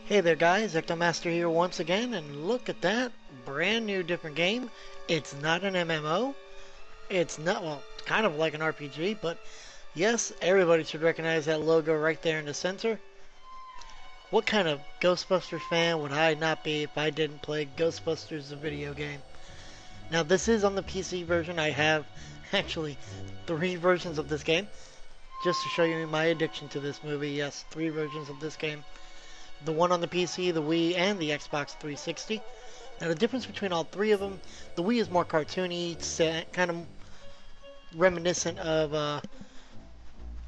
Hey there guys, Ectomaster here once again, and look at that, brand new different game. It's not an MMO, it's not, well, kind of like an RPG, but yes, everybody should recognize that logo right there in the center. What kind of Ghostbusters fan would I not be if I didn't play Ghostbusters the video game? Now this is on the PC version. I have actually 3 versions of this game, just to show you my addiction to this movie. Yes, 3 versions of this game. The one on the PC, the Wii, and the Xbox 360. Now the difference between all 3 of them, the Wii is more cartoony, kind of reminiscent of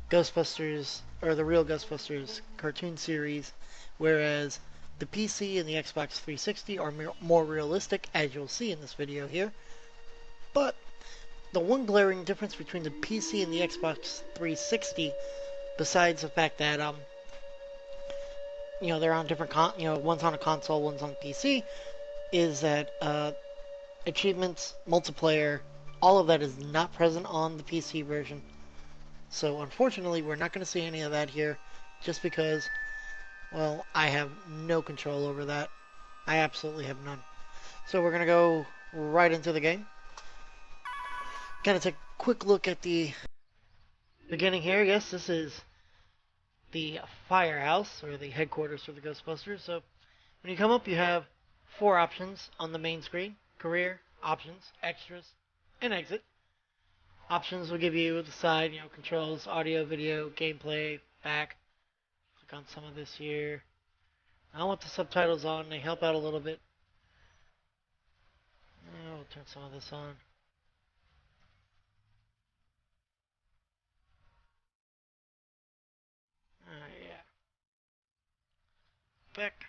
Ghostbusters, or the real Ghostbusters cartoon series, whereas the PC and the Xbox 360 are more realistic, as you'll see in this video here. But the one glaring difference between the PC and the Xbox 360, besides the fact that they're on different one's on a console, one's on PC, is that achievements, multiplayer, all of that is not present on the PC version. So unfortunately, we're not going to see any of that here, just because, well, I have no control over that. I absolutely have none. So we're going to go right into the game. Kind of take a quick look at the beginning here. Yes, this is the firehouse, or the headquarters for the Ghostbusters. So when you come up, you have 4 options on the main screen: career, options, extras, and exit. Options will give you the side, controls, audio, video, gameplay, back. Click on some of this here. I want the subtitles on, they help out a little bit. We'll turn some of this on. Yeah. Back.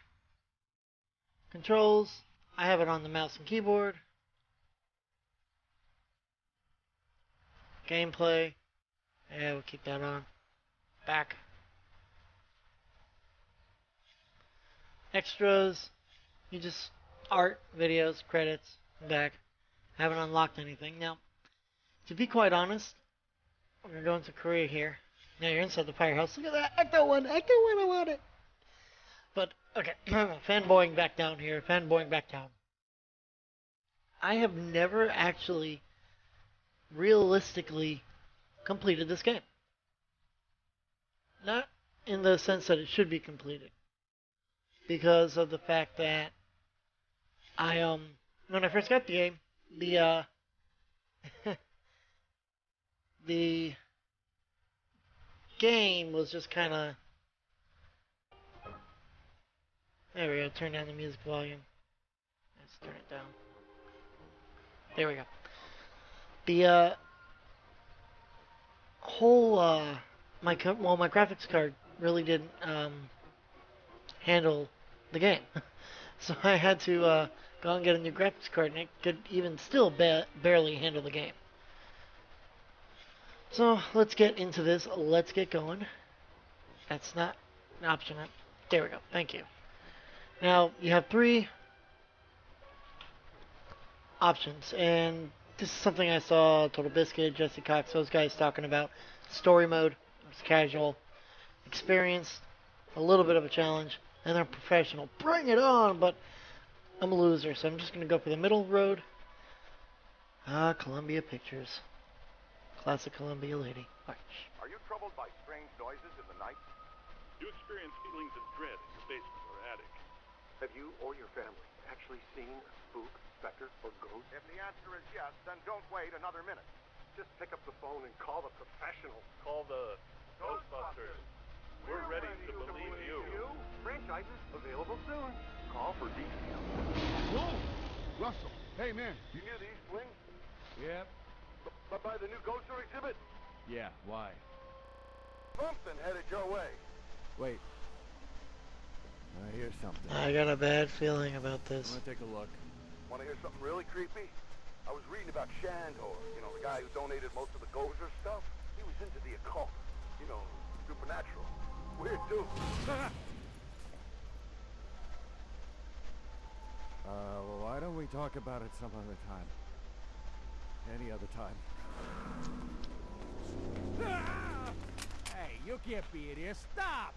Controls, I have it on the mouse and keyboard. Gameplay, yeah, we'll keep that on. Back. Extras, you just art, videos, credits, back. Haven't unlocked anything. Now, to be quite honest, we're going to go into career here. Now you're inside the firehouse. Look at that. Ecto 1. Ecto 1, I want it. But, okay. Fanboying back down here. Fanboying back down. I have never actually realistically completed this game. Not in the sense that it should be completed. Because of the fact that when I first got the game, the game was just kind of, there we go, turn down the music volume. Let's turn it down. There we go. The whole my graphics card really didn't handle the game, so I had to go and get a new graphics card, and it could even still barely handle the game. So let's get into this. Let's get going. That's not an option. There we go. Thank you. Now you have 3 options, and this is something I saw Total Biscuit, Jesse Cox, those guys talking about. Story mode, it's casual. Experience, a little bit of a challenge. And they're professional. Bring it on! But I'm a loser, so I'm just going to go for the middle road. Columbia Pictures. Classic Columbia lady. Right. Are you troubled by strange noises in the night? Do you experience feelings of dread in your basement or attic? Have you or your family actually seen a spook, specter, or ghost? If the answer is yes, then don't wait another minute. Just pick up the phone and call the professionals. Call the Ghostbusters. We're ready to believe you. Franchises available soon. Call for details. Whoa! Russell, hey man. You near the East Wing? Yep. But by the new Ghoster exhibit? Yeah, why? Something headed your way. Wait. I hear something. I got a bad feeling about I'm this. gonna take a look. Want to hear something really creepy? I was reading about Shandor, the guy who donated most of the Gozer stuff. He was into the occult, supernatural. Weird dude. Well, why don't we talk about it some other time? Any other time. Hey, you can't be in here. Stop!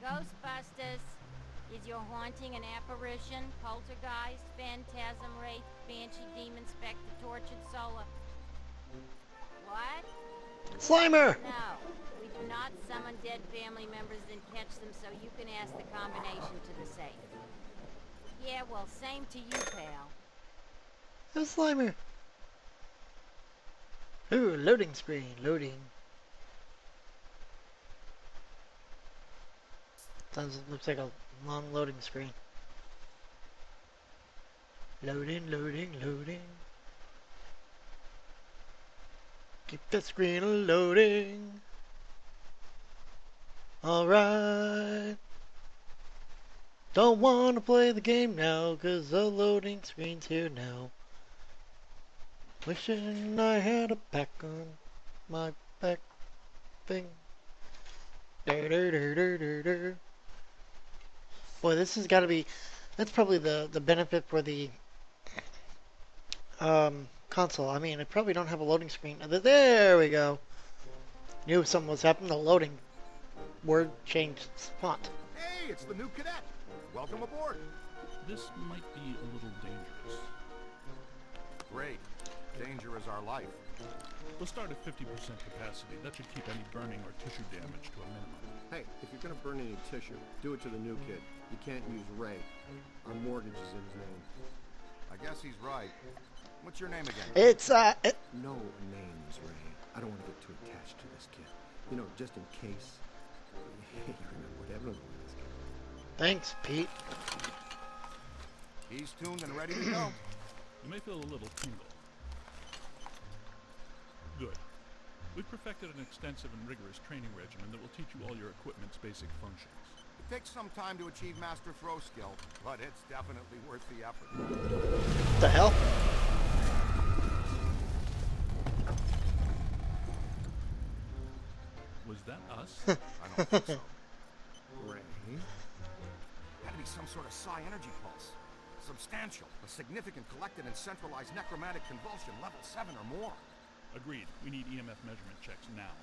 Ghostbusters. Is your haunting an apparition, poltergeist, phantasm, wraith, banshee, demon, spectre, tortured soul? What? Slimer! No. We do not summon dead family members and catch them, so you can ask the combination to the safe. Yeah, well, same to you, pal. Oh, Slimer! Ooh, loading screen, loading. Looks like a long loading screen. Loading, loading, loading. Keep the screen loading. Alright. Don't wanna play the game now, 'cause the loading screen's here now. Wishing I had a pack on my back thing. Boy, this has got to be. That's probably the benefit for the console. I mean, I probably don't have a loading screen. There we go. Knew something was happening. The loading word changed font. Hey, it's the new cadet. Welcome aboard. This might be a little dangerous. Great. Danger is our life. We'll start at 50% capacity. That should keep any burning or tissue damage to a minimum. Hey, if you're gonna burn any tissue, do it to the new kid. You can't use Ray. Our mortgage is in his name. I guess he's right. What's your name again? It's No names, Ray. I don't want to get too attached to this kid. You know, just in case. You remember what happened with this kid. Thanks, Pete. He's tuned and ready to go. You may feel a little tingle. Good. We've perfected an extensive and rigorous training regimen that will teach you all your equipment's basic functions. It takes some time to achieve master throw skill, but it's definitely worth the effort. What the hell? Was that us? I don't think so. Ray? Had to be some sort of psi energy pulse. Substantial, a significant collected and centralized necromantic convulsion, level 7 or more. Agreed. We need EMF measurement checks now.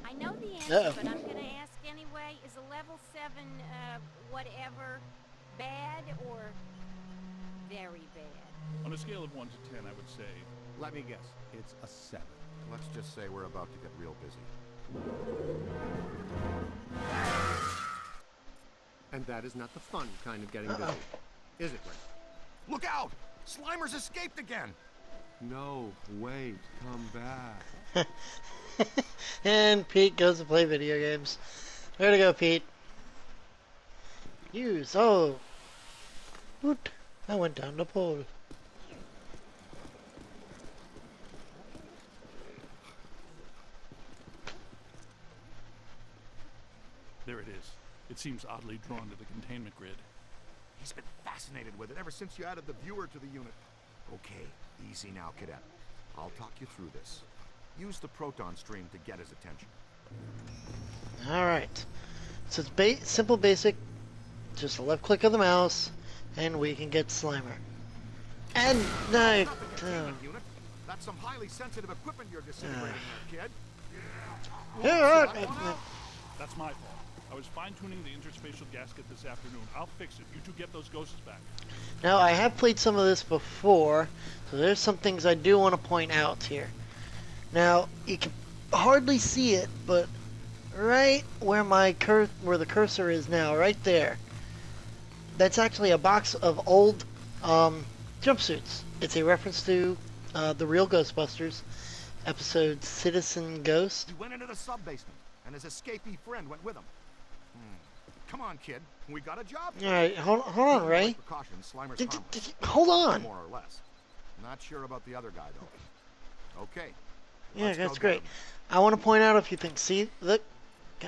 I know the answer, but I'm gonna ask anyway. Is a level 7, whatever, bad or very bad? On a scale of 1 to 10, I would say... Let me guess. It's a 7. Let's just say we're about to get real busy. And that is not the fun kind of getting busy. Is it, Ray? Look out! Slimer's escaped again! No, wait, come back. And Pete goes to play video games. Way to go, Pete. Use. Oh. Woot. I went down the pole. There it is. It seems oddly drawn to the containment grid. He's been fascinated with it ever since you added the viewer to the unit. Okay, easy now, cadet. I'll talk you through this. Use the proton stream to get his attention. Alright. So it's simple basic. Just a left click of the mouse, and we can get Slimer. And no. Not the containment unit. That's some highly sensitive equipment you're disintegrating there, kid. That's my fault. I was fine-tuning the interspatial gasket this afternoon. I'll fix it. You two get those ghosts back. Now, I have played some of this before, so there's some things I do want to point out here. Now, you can hardly see it, but right where where the cursor is now, right there, that's actually a box of old jumpsuits. It's a reference to the real Ghostbusters episode Citizen Ghost. He went into the sub-basement, and his escapee friend went with him. Come on, kid. We got a job. All right, hold on, Ray. Precautions, Slimer's harmless. Hold on. More or less. Not sure about the other guy, though. Okay. Yeah, that's great. I want to point out a few things. See, look.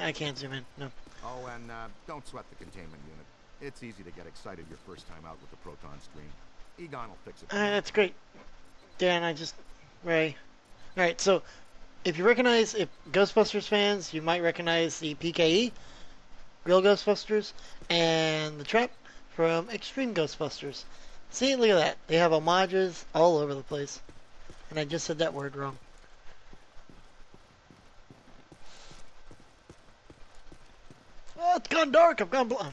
I can't zoom in. No. Oh, and don't sweat the containment unit. It's easy to get excited your first time out with the proton stream. Egon will fix it. That's great. Dan, Ray. All right, so if Ghostbusters fans, you might recognize the PKE, Real Ghostbusters, and the Trap from Extreme Ghostbusters. See, look at that. They have homages all over the place. And I just said that word wrong. it's gone dark. I've gone blind.